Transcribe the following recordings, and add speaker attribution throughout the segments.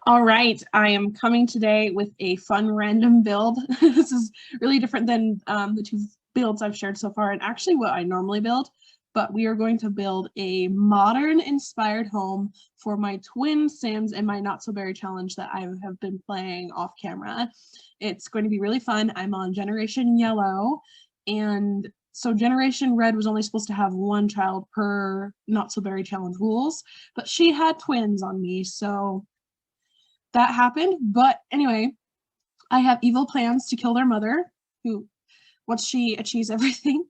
Speaker 1: All right, I am coming today with a fun random build. This is really different than the two builds I've shared so far, and actually what I normally build, but we are going to build a modern inspired home for my twin Sims and my Not So Berry challenge that I have been playing off camera. It's going to be really fun. I'm on Generation Yellow, and so Generation Red was only supposed to have one child per Not So Berry challenge rules, but she had twins on me, so that happened. But anyway, I have evil plans to kill their mother, who, once she achieves everything,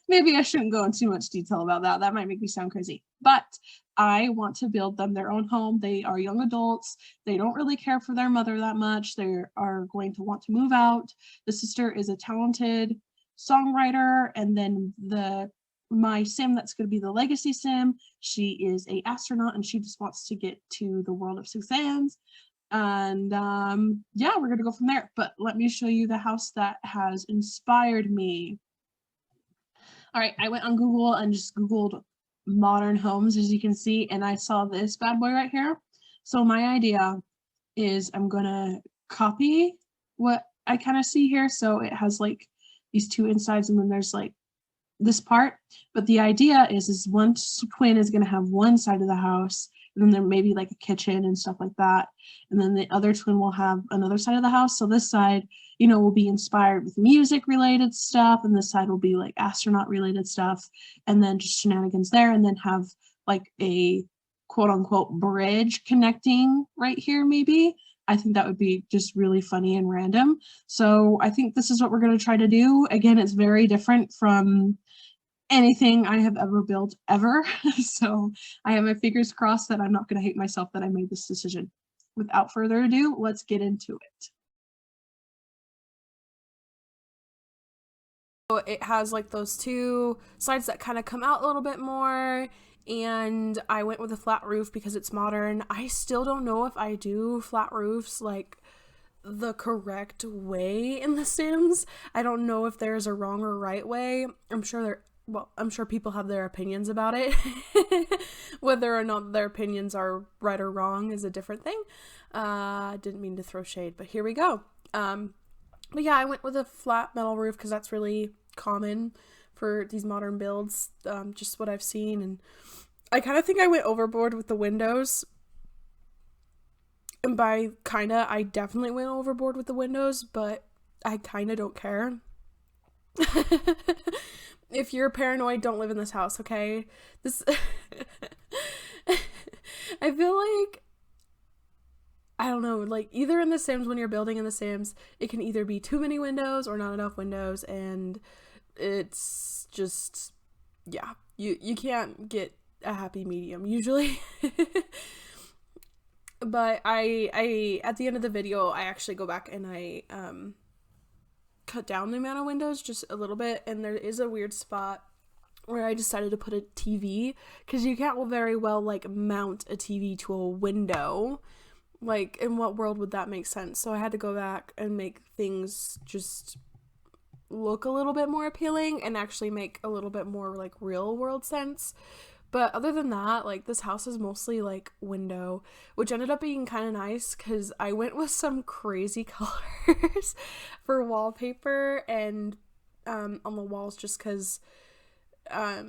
Speaker 1: maybe I shouldn't go into too much detail about that. That might make me sound crazy. But I want to build them their own home. They are young adults. They don't really care for their mother that much. They are going to want to move out. The sister is a talented songwriter, and then my sim that's going to be the legacy sim, she is a astronaut and she just wants to get to the world of Suzanne's. And yeah, we're gonna go from there. But let me show you the house that has inspired me. All right, I went on Google and just Googled modern homes, as you can see, and I saw this bad boy right here. So my idea is I'm gonna copy what I kind of see here. So it has like these two insides, and then there's like this part, but the idea is one twin is going to have one side of the house, and then there may be like a kitchen and stuff like that, and then the other twin will have another side of the house. So this side, will be inspired with music related stuff, and this side will be like astronaut related stuff, and then just shenanigans there, and then have like a quote unquote bridge connecting right here maybe. I think that would be just really funny and random. So I think this is what we're going to try to do. Again, it's very different from anything I have ever built ever. So I have my fingers crossed that I'm not going to hate myself that I made this decision. Without further ado, let's get into it. So it has like those two sides that kind of come out a little bit more, and I went with a flat roof because it's modern. I still don't know if I do flat roofs like the correct way in The Sims. I don't know if there's a wrong or right way. I'm sure people have their opinions about it. Whether or not their opinions are right or wrong is a different thing. I didn't mean to throw shade, but here we go. But yeah, I went with a flat metal roof because that's really common for these modern builds, just what I've seen. And I kind of think I went overboard with the windows. And by kinda, I definitely went overboard with the windows, but I kinda don't care. If you're paranoid, don't live in this house, okay? I feel like, I don't know, like either in The Sims, when you're building in The Sims, it can either be too many windows or not enough windows, and it's just, yeah, you can't get a happy medium usually. But I at the end of the video, I actually go back and I cut down the amount of windows just a little bit, and there is a weird spot where I decided to put a TV, because you can't very well like mount a TV to a window. Like, in what world would that make sense? So I had to go back and make things just look a little bit more appealing and actually make a little bit more like real world sense. But other than that, like, this house is mostly like window, which ended up being kind of nice because I went with some crazy colors for wallpaper and on the walls, just because I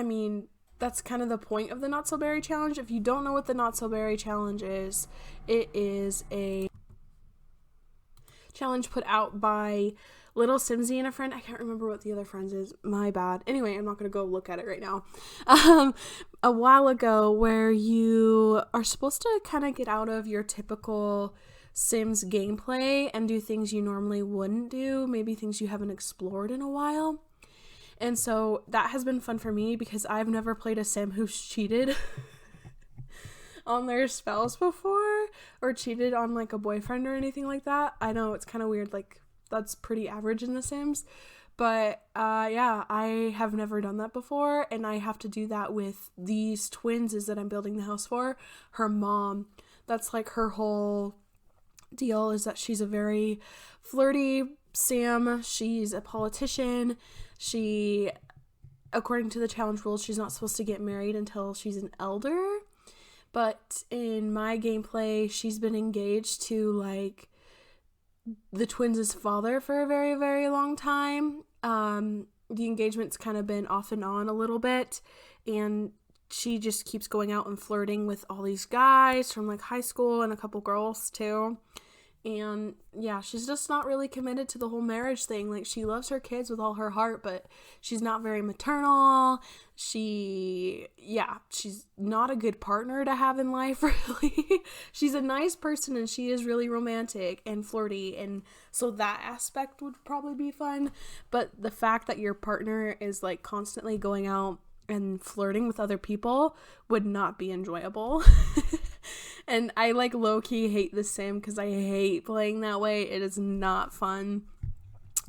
Speaker 1: mean, that's kind of the point of the Not So Berry challenge. If you don't know what the Not So Berry challenge is, it is a challenge put out by Little Simsy and a friend. I can't remember what the other friends is. My bad. Anyway, I'm not going to go look at it right now. A while ago, where you are supposed to kind of get out of your typical Sims gameplay and do things you normally wouldn't do, maybe things you haven't explored in a while. And so that has been fun for me because I've never played a Sim who's cheated on their spouse before, or cheated on like a boyfriend or anything like that. I know it's kind of weird, like that's pretty average in The Sims, but yeah, I have never done that before, and I have to do that with these twins that I'm building the house for. Her mom, that's like her whole deal, is that she's a very flirty Sim. She's a politician. She, according to the challenge rules, she's not supposed to get married until she's an elder,
Speaker 2: But in my gameplay, she's been engaged to like the twins' father for a very, very long time. The engagement's kind of been off and on a little bit, and she just keeps going out and flirting with all these guys from like high school and a couple girls too. And yeah, she's just not really committed to the whole marriage thing. Like, she loves her kids with all her heart, but she's not very maternal. She's not a good partner to have in life, really. She's a nice person, and she is really romantic and flirty, and so that aspect would probably be fun. But the fact that your partner is like constantly going out and flirting with other people would not be enjoyable. And I like low-key hate The Sim because I hate playing that way. It is not fun.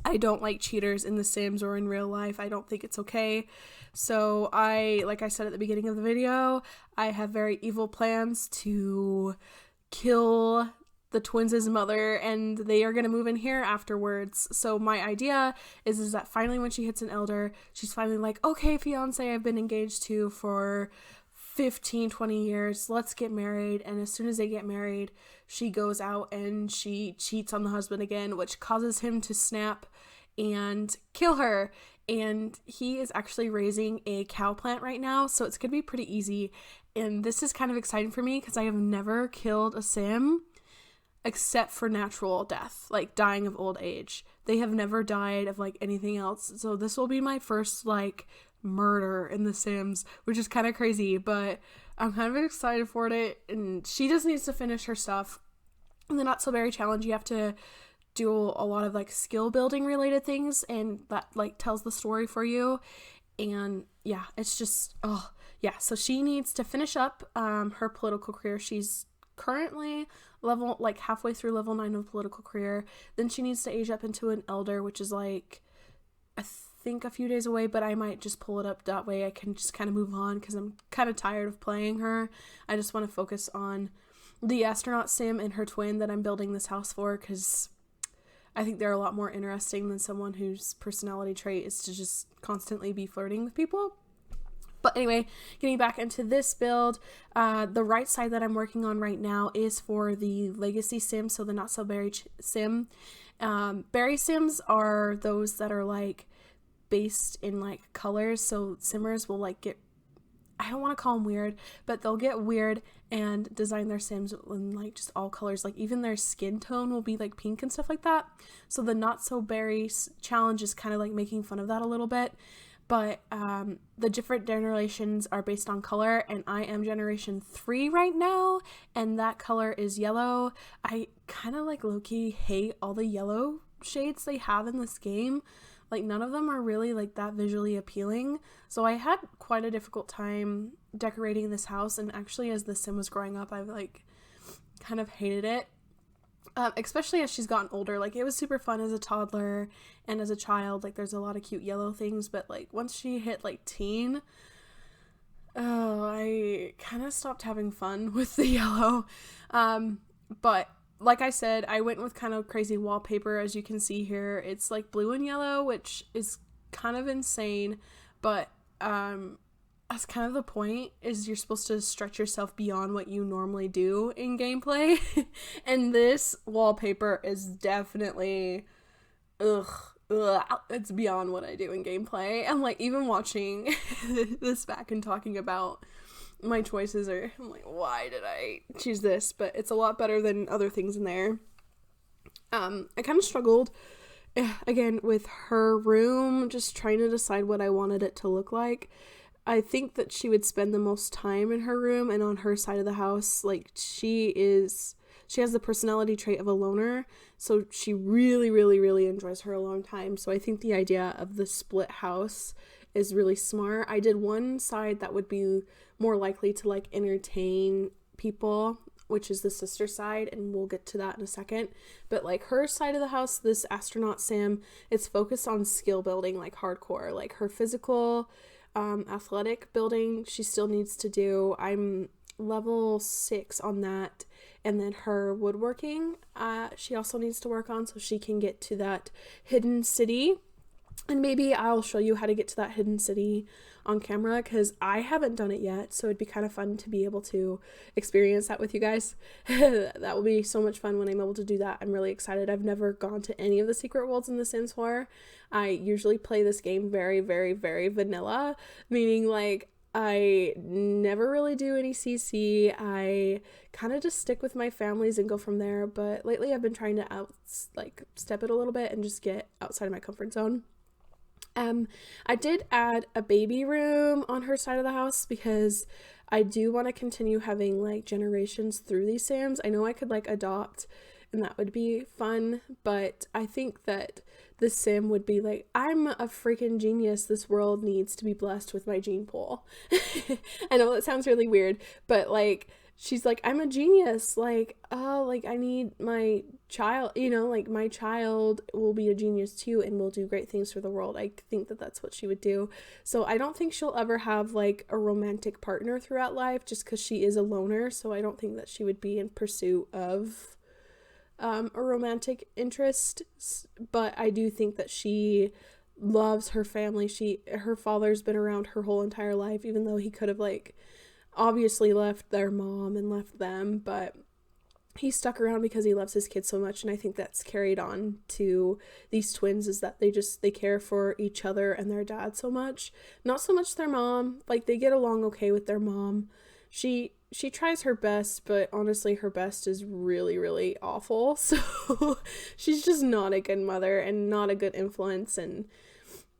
Speaker 2: I don't like cheaters in The Sims or in real life. I don't think it's okay. So like I said at the beginning of the video, I have very evil plans to kill the twins' mother, and they are going to move in here afterwards. So my idea is that finally when she hits an elder, she's finally like, okay, fiance, I've been engaged to for 15-20 years, let's get married. And as soon as they get married, she goes out and she cheats on the husband again, which causes him to snap and kill her. And he is actually raising a cow plant right now, so it's gonna be pretty easy. And this is kind of exciting for me because I have never killed a sim except for natural death, like dying of old age. They have never died of like anything else, so this will be my first like murder in The Sims, which is kind of crazy, but I'm kind of excited for it. And she just needs to finish her stuff. In the Not So Berry challenge, you have to do a lot of like skill building related things, and that like tells the story for you. And yeah, it's just so she needs to finish up her political career. She's currently halfway through level 9 of political career. Then she needs to age up into an elder, which is like I think a few days away, but I might just pull it up that way I can just kind of move on because I'm kind of tired of playing her. I just want to focus on the astronaut sim and her twin that I'm building this house for, because I think they're a lot more interesting than someone whose personality trait is to just constantly be flirting with people. But anyway, getting back into this build, the right side that I'm working on right now is for the legacy sim, so the Not So Berry sim. Berry sims are those that are like based in like colors, so simmers will like get, I don't want to call them weird, but they'll get weird and design their sims in like just all colors, like even their skin tone will be like pink and stuff like that. So the Not So Berry challenge is kind of like making fun of that a little bit. But the different generations are based on color, and I am generation 3 right now, and that color is yellow. I kind of like low-key hate all the yellow shades they have in this game. Like, none of them are really like that visually appealing. So I had quite a difficult time decorating this house, and actually as the sim was growing up, I've like kind of hated it. Especially as she's gotten older. Like, it was super fun as a toddler and as a child. Like, there's a lot of cute yellow things, but like once she hit like teen, I kind of stopped having fun with the yellow. But like I said, I went with kind of crazy wallpaper. As you can see here, it's like blue and yellow, which is kind of insane, but that's kind of the point, is you're supposed to stretch yourself beyond what you normally do in gameplay. And this wallpaper is definitely it's beyond what I do in gameplay. I'm like, even watching this back and talking about my choices, I'm like, why did I choose this? But it's a lot better than other things in there. I kind of struggled again with her room, just trying to decide what I wanted it to look like. I think that she would spend the most time in her room and on her side of the house. Like, she has the personality trait of a loner, so she really, really, really enjoys her alone time. So I think the idea of the split house is really smart. I did one side that would be more likely to like entertain people, which is the sister side, and we'll get to that in a second. But like her side of the house, this astronaut sim, it's focused on skill building, like hardcore, like her physical athletic building she still needs to do. I'm level 6 on that. And then her woodworking she also needs to work on, so she can get to that hidden city And maybe I'll show you how to get to that hidden city on camera, because I haven't done it yet. So it'd be kind of fun to be able to experience that with you guys. That will be so much fun when I'm able to do that. I'm really excited. I've never gone to any of the secret worlds in The Sims 4. I usually play this game very, very, very vanilla, meaning like I never really do any CC. I kind of just stick with my families and go from there. But lately I've been trying to step it a little bit and just get outside of my comfort zone. I did add a baby room on her side of the house because I do want to continue having like generations through these Sims. I know I could like adopt and that would be fun, but I think that the Sim would be like, I'm a freaking genius. This world needs to be blessed with my gene pool. I know that sounds really weird, but like, she's like, I'm a genius. Like, oh, like I need my child, like my child will be a genius too and will do great things for the world. I think that that's what she would do. So I don't think she'll ever have like a romantic partner throughout life just because she is a loner. So I don't think that she would be in pursuit of a romantic interest. But I do think that she loves her family. Her father's been around her whole entire life, even though he could have like obviously left their mom and left them, but he stuck around because he loves his kids so much. And I think that's carried on to these twins, is that they care for each other and their dad so much. Not so much their mom. Like, they get along okay with their mom. She tries her best, but honestly her best is really, really awful. So she's just not a good mother and not a good influence, and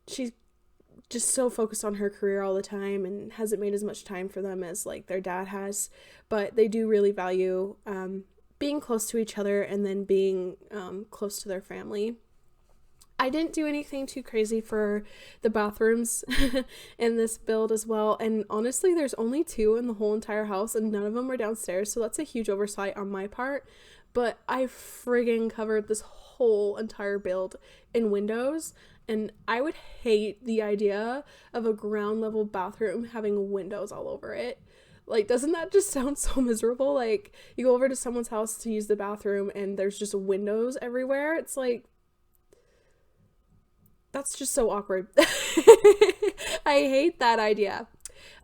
Speaker 2: she's just so focused on her career all the time and hasn't made as much time for them as like their dad has. But they do really value being close to each other and then being close to their family. I didn't do anything too crazy for the bathrooms in this build as well. And honestly, there's only 2 in the whole entire house and none of them were downstairs. So that's a huge oversight on my part. But I friggin' covered this whole entire build in windows. And I would hate the idea of a ground level bathroom having windows all over it. Like, doesn't that just sound so miserable? Like, you go over to someone's house to use the bathroom and there's just windows everywhere. It's like, that's just so awkward. I hate that idea.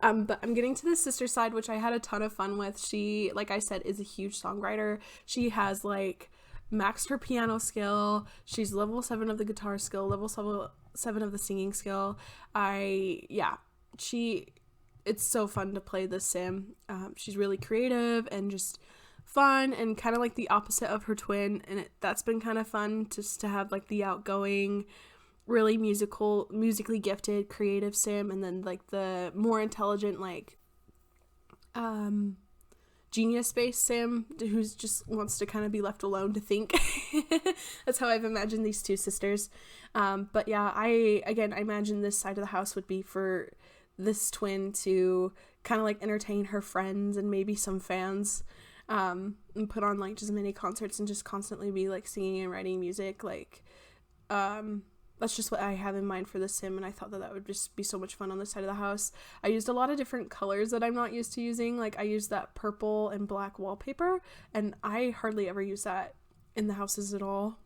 Speaker 2: But I'm getting to the sister side, which I had a ton of fun with. She, like I said, is a huge songwriter. She has like maxed her piano skill. She's level 7 of the guitar skill, level 7 of the singing skill. It's so fun to play this Sim. She's really creative and just fun and kind of like the opposite of her twin. And that's been kind of fun just to have like the outgoing, really musically gifted, creative Sim, and then like the more intelligent, like genius-based Sim who's just wants to kind of be left alone to think. That's how I've imagined these 2 sisters. But yeah, I imagine this side of the house would be for this twin to kind of like entertain her friends and maybe some fans, and put on like just mini concerts and just constantly be like singing and writing music. Like, that's just what I have in mind for the Sim, and I thought that would just be so much fun on this side of the house. I used a lot of different colors that I'm not used to using. Like, I used that purple and black wallpaper, and I hardly ever use that in the houses at all.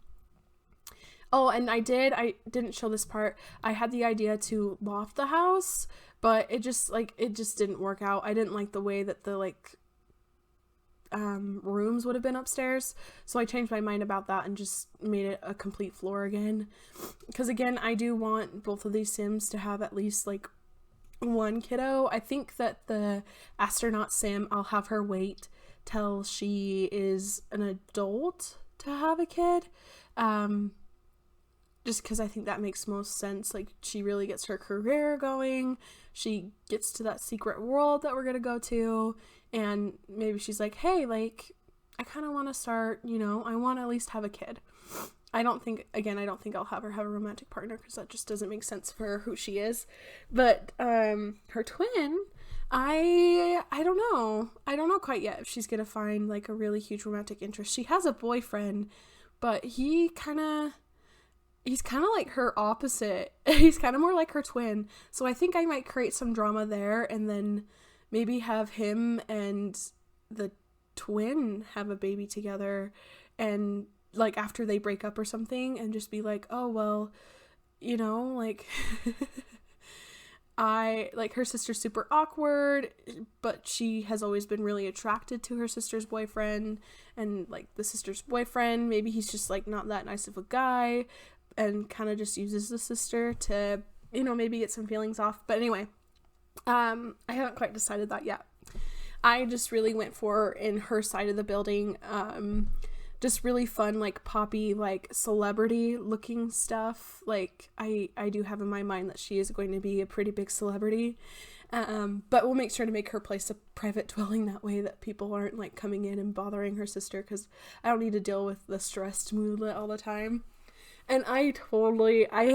Speaker 2: Oh, and I didn't show this part. I had the idea to loft the house, but it just didn't work out. I didn't like the way that the like rooms would have been upstairs, so I changed my mind about that and just made it a complete floor again, because again, I do want both of these Sims to have at least like 1 kiddo. I think that the astronaut Sim, I'll have her wait till she is an adult to have a kid, just because I think that makes most sense. Like, she really gets her career going, she gets to that secret world that we're gonna go to, and maybe she's like, hey, like, I kind of want to start, I want to at least have a kid. I don't think I'll have her have a romantic partner, because that just doesn't make sense for who she is. But her twin, I don't know quite yet if she's gonna find like a really huge romantic interest. She has a boyfriend, but he's kind of like her opposite. He's kind of more like her twin. So I think I might create some drama there, and then maybe have him and the twin have a baby together, and like after they break up or something, and just be like, oh well, you know, like I like her sister's super awkward, but she has always been really attracted to her sister's boyfriend, and like the sister's boyfriend, maybe he's just like not that nice of a guy and kind of just uses the sister to, you know, maybe get some feelings off. But anyway, I haven't quite decided that yet. I just really went for, in her side of the building, just really fun, like poppy, like celebrity looking stuff. Like I do have in my mind that she is going to be a pretty big celebrity. But we'll make sure to make her place a private dwelling, that way that people aren't like coming in and bothering her sister, because I don't need to deal with the stressed moodlet all the time. And I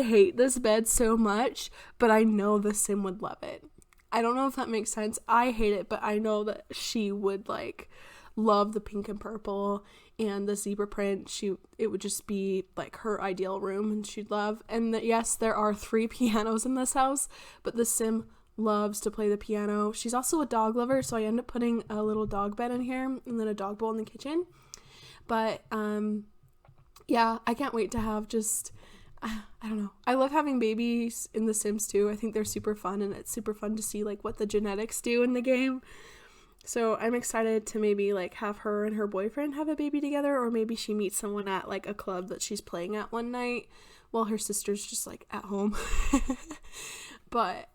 Speaker 2: hate this bed so much, but I know the Sim would love it. I don't know if that makes sense. I hate it, but I know that she would like love the pink and purple and the zebra print. It would just be like her ideal room, and she'd love. And yes, there are 3 pianos in this house, but the Sim loves to play the piano. She's also a dog lover, so I end up putting a little dog bed in here and then a dog bowl in the kitchen. But yeah, I can't wait to have just, I don't know. I love having babies in The Sims too. I think they're super fun, and it's super fun to see like what the genetics do in the game. So I'm excited to maybe like have her and her boyfriend have a baby together, or maybe she meets someone at like a club that she's playing at one night while her sister's just like at home. But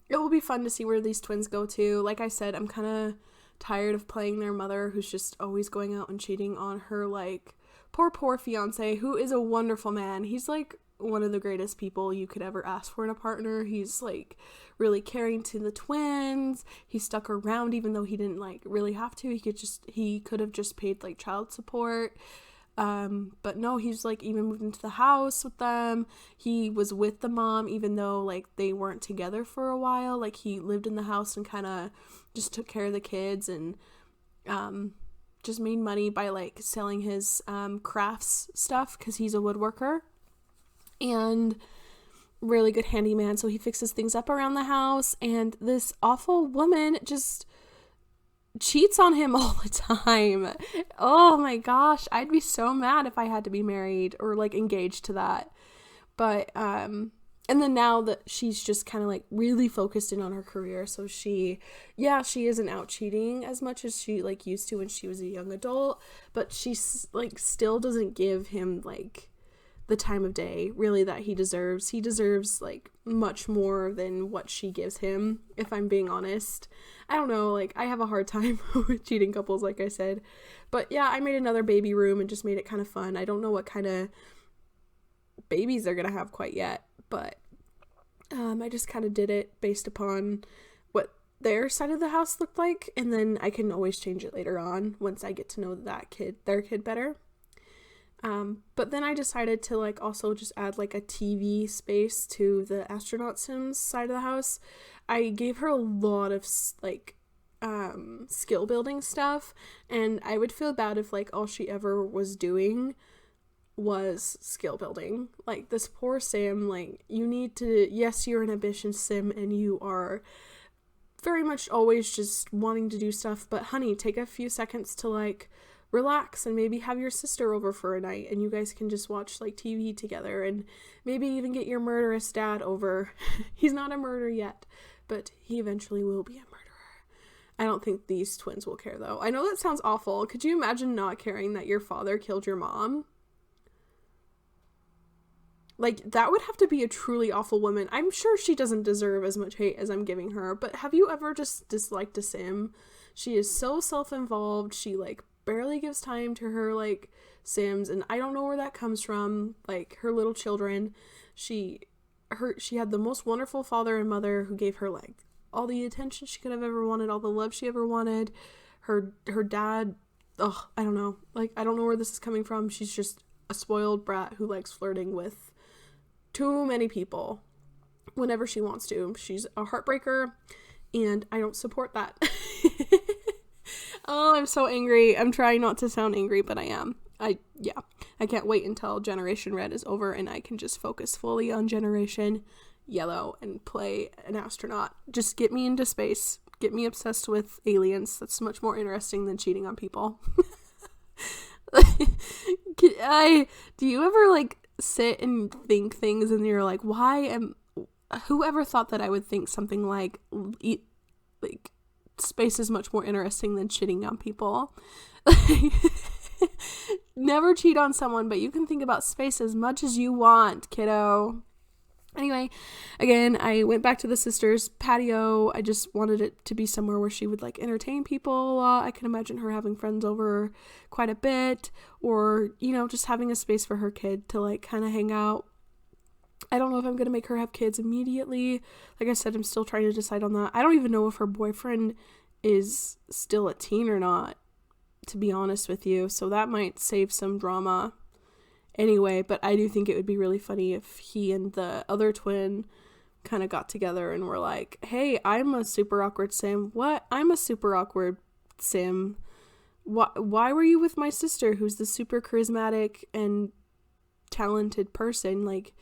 Speaker 2: it will be fun to see where these twins go to. Like I said, I'm kind of tired of playing their mother, who's just always going out and cheating on her like poor fiance, who is a wonderful man. He's like one of the greatest people you could ever ask for in a partner. He's like really caring to the twins. He stuck around even though he didn't like really have to. He could have just paid like child support. But no, he's like even moved into the house with them. He was with the mom even though like they weren't together for a while. Like he lived in the house and kind of just took care of the kids, and just made money by like selling his crafts stuff, because he's a woodworker and really good handyman. So he fixes things up around the house, and this awful woman just cheats on him all the time. Oh my gosh, I'd be so mad if I had to be married or like engaged to that. But and then now that she's just kind of like really focused in on her career, so she isn't out cheating as much as she like used to when she was a young adult, but she's like still doesn't give him like the time of day really that he deserves. He deserves like much more than what she gives him, if I'm being honest. I don't know, like I have a hard time with cheating couples, like I said. But yeah, I made another baby room and just made it kind of fun. I don't know what kind of babies they're gonna have quite yet, but I just kind of did it based upon what their side of the house looked like, and then I can always change it later on once I get to know their kid better. But then I decided to like also just add like a TV space to the astronaut Sims side of the house. I gave her a lot of like skill building stuff, and I would feel bad if like all she ever was doing was skill building. Like this poor Sim, like yes, you're an ambitious Sim and you are very much always just wanting to do stuff, but honey, take a few seconds to like relax and maybe have your sister over for a night and you guys can just watch like TV together, and maybe even get your murderous dad over. He's not a murderer yet, but he eventually will be a murderer. I don't think these twins will care though. I know that sounds awful. Could you imagine not caring that your father killed your mom? Like, that would have to be a truly awful woman. I'm sure she doesn't deserve as much hate as I'm giving her, but have you ever just disliked a Sim? She is so self-involved. She, like, barely gives time to her, like, Sims, and I don't know where that comes from. Like, her little children. She had the most wonderful father and mother who gave her, like, all the attention she could have ever wanted, all the love she ever wanted. Her dad, I don't know. Like, I don't know where this is coming from. She's just a spoiled brat who likes flirting with too many people whenever she wants to. She's a heartbreaker, and I don't support that. Oh, I'm so angry. I'm trying not to sound angry, but I am. I can't wait until Generation Red is over and I can just focus fully on Generation Yellow and play an astronaut. Just get me into space. Get me obsessed with aliens. That's much more interesting than cheating on people. Do you ever, like, sit and think things and you're like, whoever thought that I would think something like space is much more interesting than cheating on people. Never cheat on someone, but you can think about space as much as you want, kiddo. Anyway, again, I went back to the sister's patio. I just wanted it to be somewhere where she would like entertain people a lot. I can imagine her having friends over quite a bit, or, you know, just having a space for her kid to like kind of hang out. I don't know if I'm going to make her have kids immediately. Like I said, I'm still trying to decide on that. I don't even know if her boyfriend is still a teen or not, to be honest with you. So that might save some drama anyway, but I do think it would be really funny if he and the other twin kind of got together and were like, hey, I'm a super awkward sim. What? I'm a super awkward sim. Why were you with my sister, who's the super charismatic and talented person? Like,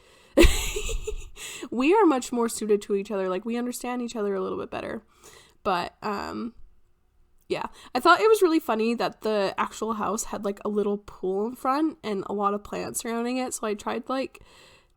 Speaker 2: we are much more suited to each other. Like, we understand each other a little bit better. But, yeah, I thought it was really funny that the actual house had like a little pool in front and a lot of plants surrounding it. So I tried like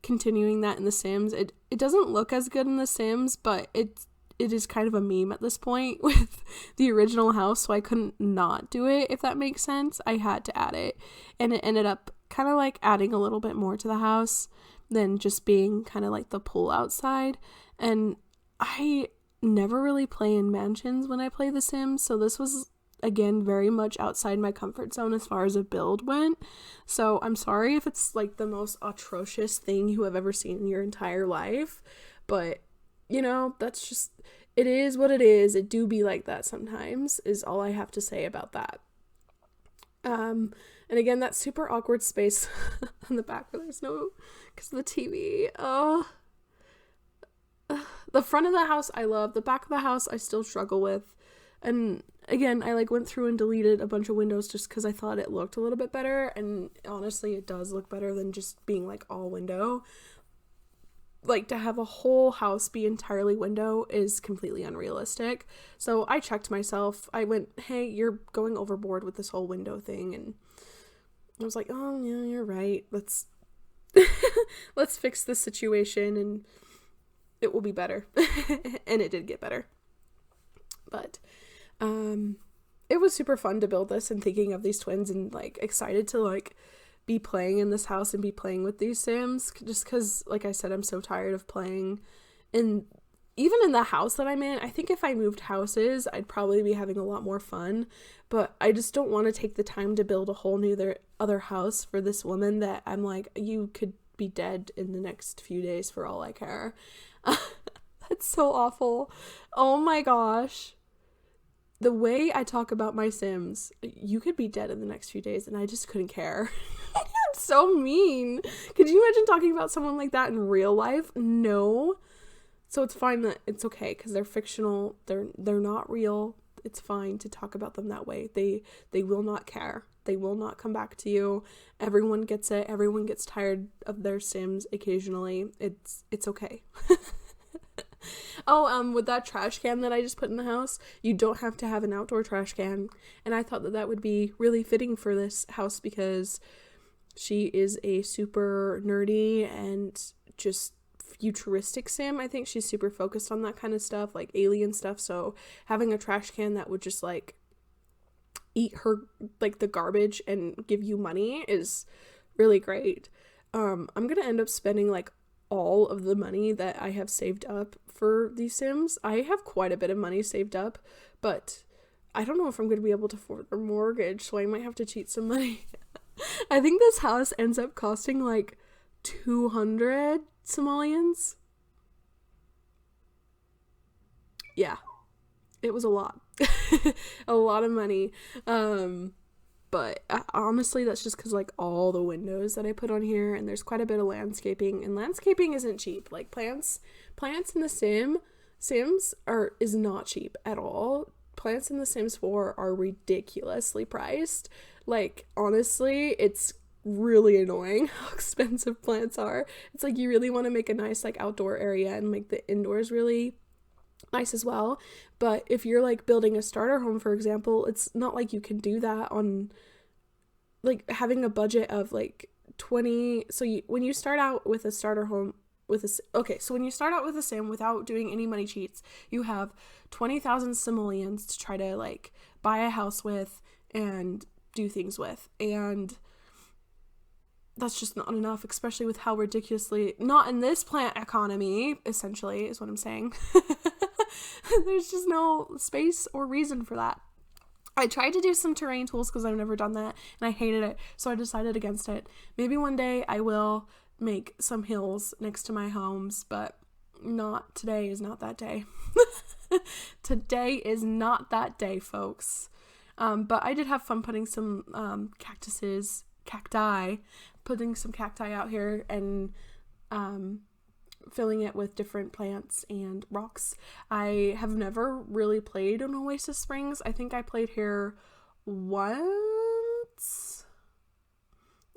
Speaker 2: continuing that in The Sims. It doesn't look as good in The Sims, but it is kind of a meme at this point with the original house. So I couldn't not do it, if that makes sense. I had to add it, and it ended up kind of like adding a little bit more to the house than just being kind of like the pool outside. And I never really play in mansions when I play The Sims, so this was again very much outside my comfort zone as far as a build went. So I'm sorry if it's like the most atrocious thing you have ever seen in your entire life, but you know, that's just, it is what it is. It do be like that sometimes, is all I have to say about that. And again, that super awkward space on the back where there's no, because of the TV. The front of the house I love. The back of the house I still struggle with. And again, I like went through and deleted a bunch of windows just because I thought it looked a little bit better. And honestly, it does look better than just being like all window. Like, to have a whole house be entirely window is completely unrealistic. So I checked myself. I went, hey, you're going overboard with this whole window thing. And I was like, oh yeah, you're right. Let's fix this situation and it will be better. And it did get better. But it was super fun to build this and thinking of these twins and like excited to like be playing in this house and be playing with these Sims, just because, like I said, I'm so tired of playing in, even in the house that I'm in. I think if I moved houses, I'd probably be having a lot more fun, but I just don't want to take the time to build a whole new other house for this woman that I'm like, you could be dead in the next few days for all I care. That's so awful. Oh my gosh. The way I talk about my Sims, you could be dead in the next few days and I just couldn't care. I'm so mean. Could you imagine talking about someone like that in real life? No. So it's fine that it's okay because they're fictional. They're not real. It's fine to talk about them that way. They will not care. They will not come back to you. Everyone gets it. Everyone gets tired of their Sims occasionally. It's okay. Oh, with that trash can that I just put in the house, you don't have to have an outdoor trash can. And I thought that would be really fitting for this house because she is a super nerdy and just futuristic Sim. I think she's super focused on that kind of stuff, like alien stuff. So having a trash can that would just like eat her, like the garbage and give you money is really great. I'm gonna end up spending like all of the money that I have saved up for these Sims. I have quite a bit of money saved up, but I don't know if I'm going to be able to afford a mortgage, so I might have to cheat some money. I think this house ends up costing like 200 simoleons. Yeah, it was a lot. A lot of money. But honestly, that's just because like all the windows that I put on here, and there's quite a bit of landscaping, and landscaping isn't cheap. Like plants in the Sims is not cheap at all. Plants in the Sims 4 are ridiculously priced. Like honestly, it's really annoying how expensive plants are. It's like you really want to make a nice like outdoor area and make the indoors really nice as well, but if you're like building a starter home, for example, it's not like you can do that on like having a budget of like 20. So when you start out with a starter home with a okay, so when you start out with a sim without doing any money cheats, you have 20,000 simoleons to try to like buy a house with and do things with, and that's just not enough, especially with how ridiculously not in this plant economy, essentially, is what I'm saying. There's just no space or reason for that. I tried to do some terrain tools because I've never done that, and I hated it, so I decided against it. Maybe one day I will make some hills next to my homes, but not today is not that day. Today is not that day, folks. But I did have fun putting some putting some cacti out here and filling it with different plants and rocks. I have never really played in Oasis Springs. I think I played here once.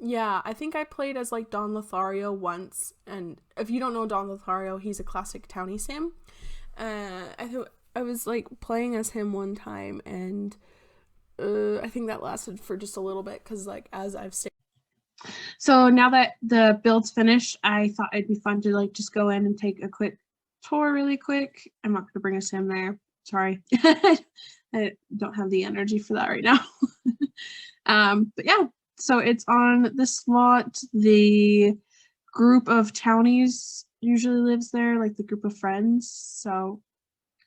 Speaker 2: Yeah, I think I played as like Don Lothario once, and if you don't know Don Lothario, he's a classic townie sim. I was like playing as him one time, and I think that lasted for just a little bit because like as I've stayed. So now that the build's finished, I thought it'd be fun to like just go in and take a quick tour really quick. I'm not gonna bring a sim there. Sorry. I don't have the energy for that right now. But yeah, so it's on this lot. The group of townies usually lives there, like the group of friends. So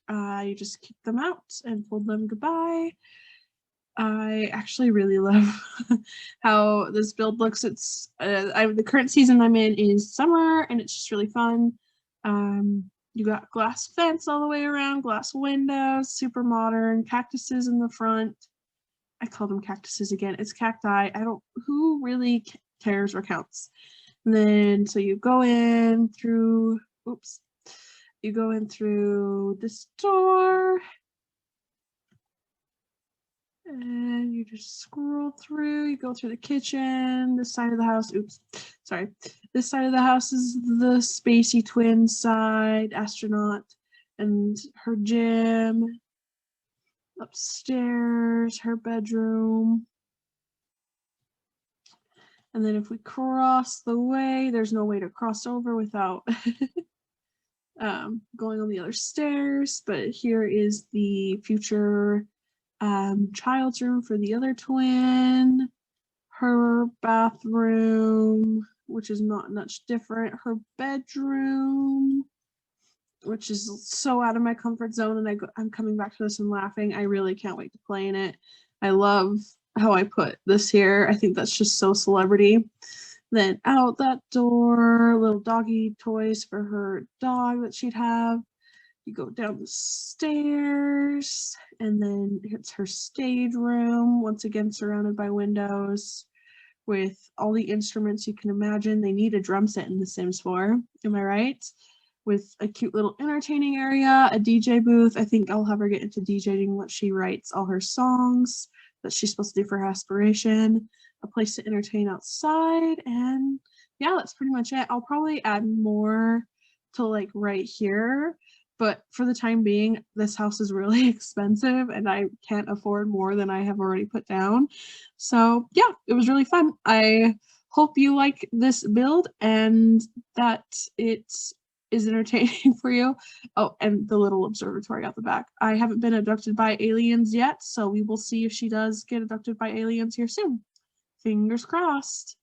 Speaker 2: you just kick them out and told them goodbye. I actually really love how this build looks. It's the current season I'm in is summer, and it's just really fun. You got glass fence all the way around, glass windows, super modern, cactuses in the front. I call them cactuses again. It's cacti. Who really cares or counts? And then, so you go in through, you go in through this door, and you just scroll through, you go through the kitchen, this side of the house, this side of the house is the Spacey twin side, astronaut, and her gym. Upstairs, her bedroom. And then if we cross the way, there's no way to cross over without going on the other stairs, but here is the future child's room for the other twin, her bathroom, which is not much different, her bedroom, which is so out of my comfort zone, and I'm coming back to this and laughing. I really can't wait to play in it. I love how I put this here. I think that's just so celebrity. Then out that door, little doggy toys for her dog that she'd have. You go down the stairs, and then it's her stage room, once again surrounded by windows with all the instruments you can imagine they need a drum set in The Sims 4. Am I right? With a cute little entertaining area, a DJ booth. I think I'll have her get into DJing once she writes all her songs that she's supposed to do for her aspiration, a place to entertain outside, and yeah, that's pretty much it. I'll probably add more to like right here, but for the time being, this house is really expensive and I can't afford more than I have already put down. So yeah, it was really fun. I hope you like this build and that it's is entertaining for you. Oh, and the little observatory out the back. I haven't been abducted by aliens yet, so we will see if she does get abducted by aliens here soon. Fingers crossed.